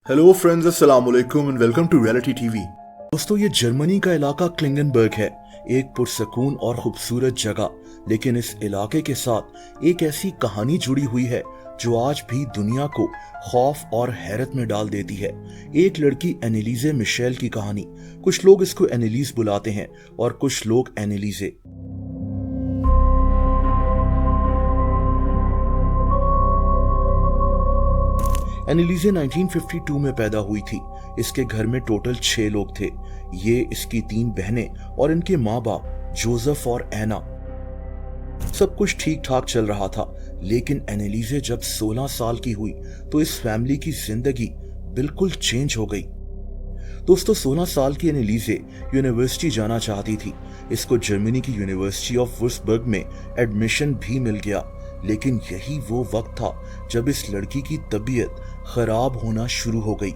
Hello friends, अस्सलाम वालेकुम and welcome to reality TV. दोस्तों, ये जर्मनी का इलाका क्लिंगनबर्ग है, एक पुरसकून और खूबसूरत जगह। लेकिन इस इलाके के साथ एक ऐसी कहानी जुड़ी हुई है जो आज भी दुनिया को खौफ और हैरत में डाल देती है। एक लड़की एनेलीजे मिशेल की कहानी। कुछ लोग इसको एनेलीज बुलाते हैं और कुछ लोग एनेलीजे। एनेलीजे 1952 में पैदा हुई थी। इसके घर में टोटल 6 लोग थे। ये इसकी 3 बहनें और इनके माँ बाप जोसेफ और एना। सब कुछ ठीक ठाक चल रहा था, लेकिन एनेलीजे जब 16 साल की हुई तो इस फैमिली की जिंदगी बिल्कुल चेंज हो गई। दोस्तों, 16 साल की एनेलीजे यूनिवर्सिटी जाना चाहती थी। इसको जर्मनी की यूनिवर्सिटी ऑफ वुर्सबर्ग में एडमिशन भी मिल गया। लेकिन यही वो वक्त था जब इस लड़की की तबीयत खराब होना शुरू हो गई।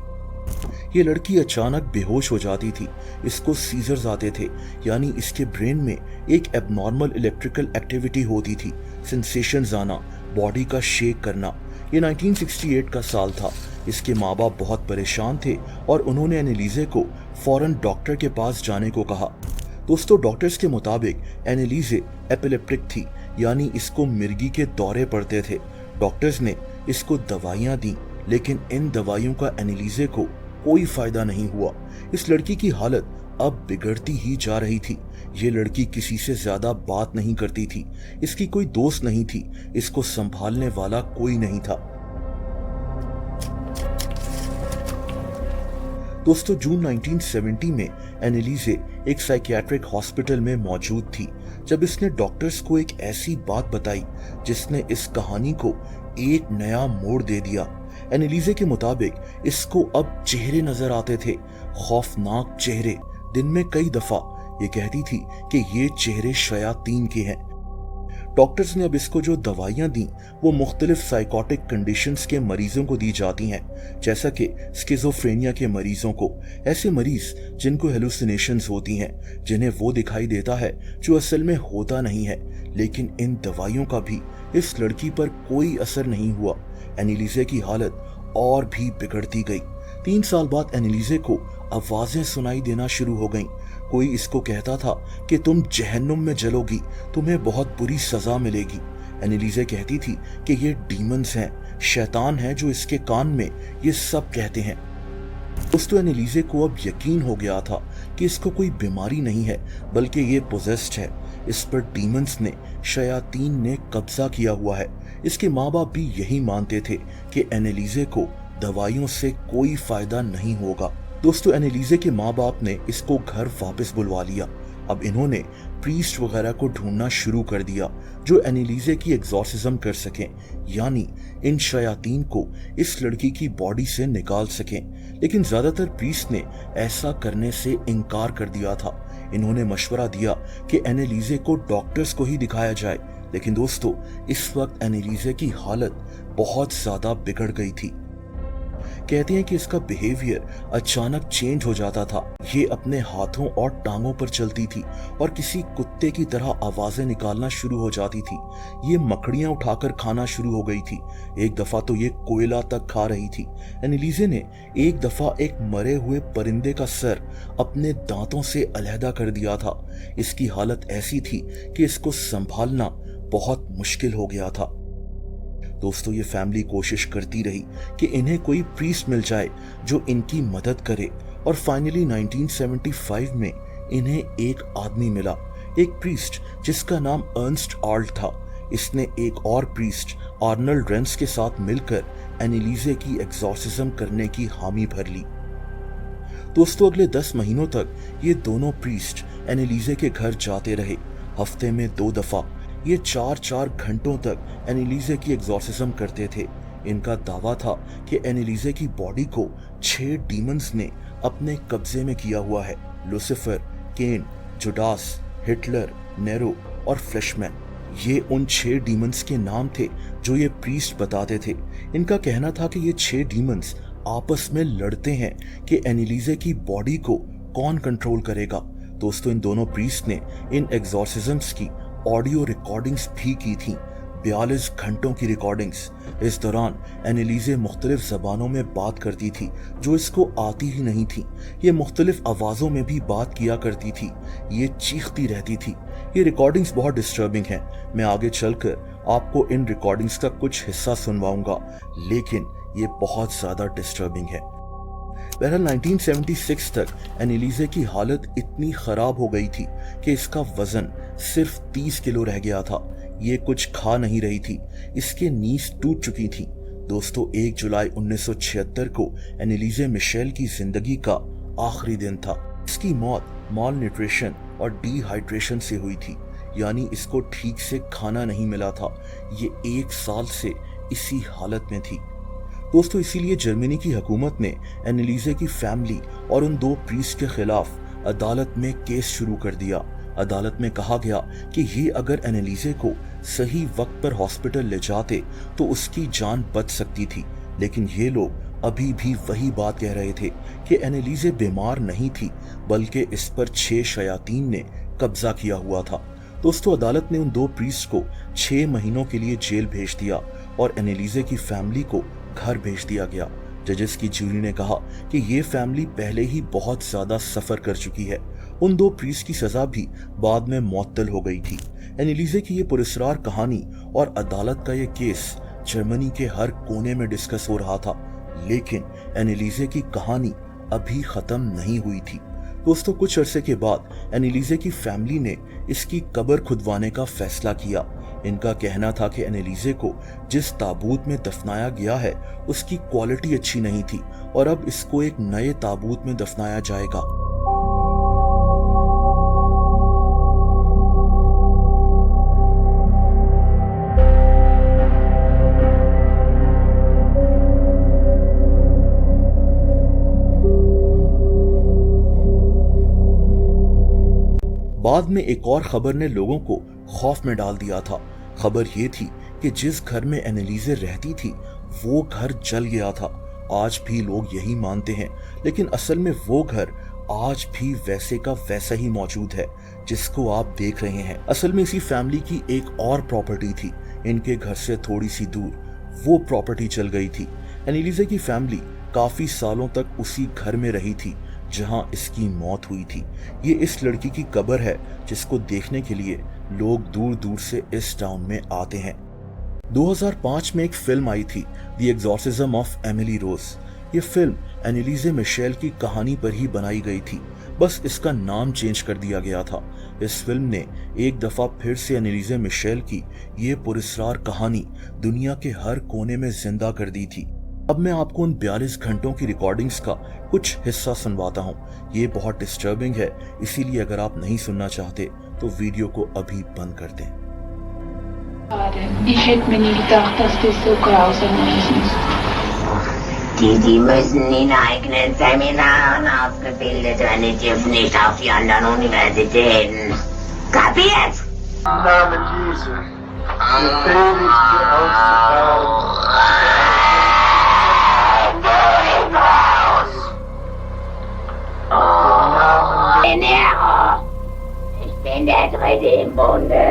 ये लड़की अचानक बेहोश हो जाती थी। इसको सीजर्स आते थे, यानी इसके ब्रेन में एक एबनॉर्मल इलेक्ट्रिकल एक्टिविटी होती थी। सेंसेशंस आना, बॉडी का शेक करना। ये 1968 का साल था। इसके माँ बाप बहुत परेशान थे और उन्होंने एनेलीजे को फौरन डॉक्टर के पास जाने को कहा। दोस्तों, डॉक्टर्स के मुताबिक एनेलीजे एपिलेप्टिक थी, यानी इसको मिर्गी के दौरे पड़ते थे। डॉक्टर्स ने इसको दवाइयां दी, लेकिन इन दवाइयों का एनेलीजे को कोई फायदा नहीं हुआ। इस लड़की की हालत अब बिगड़ती ही जा रही थी। ये लड़की किसी से ज्यादा बात नहीं करती थी। इसकी कोई दोस्त नहीं थी। इसको संभालने वाला कोई नहीं था। दोस्तों, जून 1970 में एनेलीजे एक साइकियाट्रिक हॉस्पिटल में मौजूद थी जब इसने डॉक्टर्स को एक ऐसी बात बताई जिसने इस कहानी को एक नया मोड़ दे दिया। एनेलीजे के मुताबिक इसको अब चेहरे नजर आते थे, खौफनाक चेहरे। दिन में कई दफा ये कहती थी कि ये चेहरे शयातीन के हैं। डॉक्टर्स ने अब इसको जो दवाइयां दी वो मुख्तलिफ साइकोटिक कंडीशंस के मरीजों को दी जाती हैं, जैसा कि स्किज़ोफ्रेनिया के मरीजों को। ऐसे मरीज जिनको हेलुसिनेशंस होती हैं, जिन्हें वो दिखाई देता है जो असल में होता नहीं है। लेकिन इन दवाइयों का भी इस लड़की पर कोई असर नहीं हुआ। एनेलीजे की हालत और भी बिगड़ती गई। 3 साल बाद एनेलीजे को आवाजें सुनाई देना शुरू हो गईं। कोई इसको कहता था कि तुम जहन्नुम में जलोगी, तुम्हें बहुत बुरी सजा मिलेगी। एनेलीजे कहती थी कि ये डीमंस हैं, शैतान हैं जो इसके कान में ये सब कहते हैं। दोस्तों, एनेलीजे को अब यकीन हो गया था कि इसको कोई बीमारी नहीं है, बल्कि ये पोजेस्ड है। इस पर डीमंस ने, शयातीन ने कब्जा किया हुआ है। इसके माँ बाप भी यही मानते थे कि एनेलीजे को दवाइयों से कोई फायदा नहीं होगा। दोस्तों, एनेलीजे के माँ बाप ने इसको घर वापस बुलवा लिया। अब इन्होंने प्रीस्ट वगैरह को ढूंढना शुरू कर दिया जो एनेलीजे की एग्जॉर्सिज्म कर सकें, यानी इन शयातीन को इस लड़की की बॉडी से निकाल सकें। लेकिन ज्यादातर प्रीस्ट ने ऐसा करने से इनकार कर दिया था। इन्होंने मशवरा दिया कि एनेलीजे को डॉक्टर्स को ही दिखाया जाए। लेकिन दोस्तों, इस वक्त एनेलीजे की हालत बहुत ज्यादा बिगड़ गई थी। कहते हैं कि इसका बिहेवियर अचानक चेंज हो जाता था। ये अपने हाथों और टांगों पर चलती थी और किसी कुत्ते की तरह आवाजें निकालना शुरू हो जाती थी। ये मकड़ियां उठाकर खाना शुरू हो गई थी। एक दफा तो ये कोयला तक खा रही थी। एनेलीजे ने एक दफा एक मरे हुए परिंदे का सर अपने दांतों से अलहदा कर दिया था। इसकी हालत ऐसी थी कि इसको संभालना बहुत मुश्किल हो गया था। दोस्तों, ये फैमिली कोशिश करती रही कि इन्हें कोई प्रीस्ट मिल जाए जो इनकी मदद करे, और फाइनली 1975 में इन्हें एक आदमी मिला, एक प्रीस्ट जिसका नाम अर्नस्ट आर्ल्ट था। इसने एक और प्रीस्ट आर्नल्ड रेंस के साथ मिलकर एनेलीजे की एग्जॉर्सिज्म करने की हामी भर ली। दोस्तों, अगले 10 महीनों तक ये दोनों प्रीस्ट एनेलीजे के घर जाते रहे। हफ्ते में 2 दफा ये 4-4 घंटों तक एनेलीजे की एग्जॉर्सिज्म करते थे। इनका दावा था कि एनेलीजे की बॉडी को 6 डीमंस ने अपने कब्जे में किया हुआ है। लूसिफर, केन, जुडास, हिटलर, नेरो और फ्लैशमैन। ये उन 6 डीमंस के नाम थे जो ये प्रीस्ट बताते थे। इनका कहना था कि ये 6 डीमंस आपस में लड़ते हैं कि एनेलीजे की बॉडी को कौन कंट्रोल करेगा। दोस्तों, इन दोनों प्रीस्ट ने इन एग्जॉर्सिज्म्स की ऑडियो रिकॉर्डिंग्स भी की थी। 42 घंटों की रिकॉर्डिंग्स। इस दौरान एनालिसे मुख्तलिफ जबानों में बात करती थी जो इसको आती ही नहीं थी। ये मुख्तलिफ आवाज़ों में भी बात किया करती थी। ये चीखती रहती थी। ये रिकॉर्डिंग्स बहुत डिस्टर्बिंग हैं। मैं आगे चलकर आपको इन रिकॉर्डिंग्स का कुछ हिस्सा सुनवाऊंगा, लेकिन ये बहुत ज़्यादा डिस्टर्बिंग है। बहरहाल 1976 तक एनालिसे की हालत इतनी खराब हो गई थी कि इसका वजन सिर्फ 30 किलो रह गया था। ये कुछ खा नहीं रही थी। इसके नीज टूट चुकी थी। दोस्तों, 1 जुलाई 1976 को एनालिसे मिशेल की जिंदगी का आखिरी दिन था। इसकी मौत माल न्यूट्रिशन और डिहाइड्रेशन से हुई थी, यानी इसको ठीक से खाना नहीं मिला था। ये 1 साल से इसी हालत में थी। दोस्तों, इसीलिए जर्मनी की हुकूमत ने एनालिसे की फैमिली और उन 2 प्रीस्ट के खिलाफ अदालत में केस शुरू कर दिया। अदालत में कहा गया कि ये अगर एनालिसे को सही वक्त पर हॉस्पिटल ले जाते तो उसकी जान बच सकती थी, लेकिन ये लोग अभी भी वही बात कह रहे थे कि एनालिसे बीमार नहीं थी, बल्कि इस पर 6 शयातीन ने कब्जा किया हुआ था। दोस्तों, अदालत ने उन 2 प्रीस्ट को 6 महीनों के लिए जेल भेज दिया और एनालिसे की फैमिली को घर भेज दिया गया। जजेस की जूरी ने कहा कि ये फैमिली पहले ही बहुत ज्यादा सफर कर चुकी है। उन 2 प्रीस्ट की सजा भी बाद में मुअत्तल हो गई थी। एनालिसे की ये पुरस्कार कहानी और अदालत का ये केस जर्मनी के हर कोने में डिस्कस हो रहा था, लेकिन एनालिसे की कहानी अभी खत्म नहीं हुई थी। दोस्तों, कुछ अरसे के बाद एनालिसे की फैमिली ने इसकी कब्र खुदवाने का फैसला किया। इनका कहना था कि एनालिसे को जिस ताबूत में दफनाया गया है उसकी क्वालिटी अच्छी नहीं थी और अब इसको एक नए ताबूत में दफनाया जाएगा। बाद में एक और खबर ने लोगों को खौफ में डाल दिया था। खबर ये थी कि जिस घर में एनालिसे रहती थी वो घर जल गया था। आज भी लोग यही मानते हैं, लेकिन असल में वो घर आज भी वैसे का वैसा ही मौजूद है जिसको आप देख रहे हैं। असल में इसी फैमिली की एक और प्रॉपर्टी थी। इनके घर से थोड़ी सी दूर वो प्रॉपर्टी चल गई थी। एनालिसे की फैमिली काफी सालों तक उसी घर में रही थी जहां इसकी मौत हुई थी। ये इस लड़की की कब्र है जिसको देखने के लिए लोग दूर दूर से इस टाउन में आते हैं। 2005 में एक फिल्म आई थी, the exorcism of Emily Rose. ये फिल्म एनालिसे मिशेल की कहानी पर ही बनाई गई थी, बस इसका नाम चेंज कर दिया गया था। इस फिल्म ने एक दफा फिर से एनालिसे मिशेल की ये पुरस्कार कहानी दुनिया के हर कोने में जिंदा कर दी थी। अब मैं आपको उन 42 घंटों की रिकॉर्डिंग्स का कुछ हिस्सा सुनवाता हूँ। ये बहुत डिस्टर्बिंग है, इसीलिए अगर आप नहीं सुनना चाहते तो वीडियो को अभी बंद कर दें। Ich hätte mir nie gedacht, dass das so grausam ist. Die müssen in eigenen Seminaren ausgebildet werden, die dürfen nicht auf die anderen Universitäten. Kapiert? Im Namen Jesu befehle ich dir auszufahren. Ich bin der Dritte im Bunde.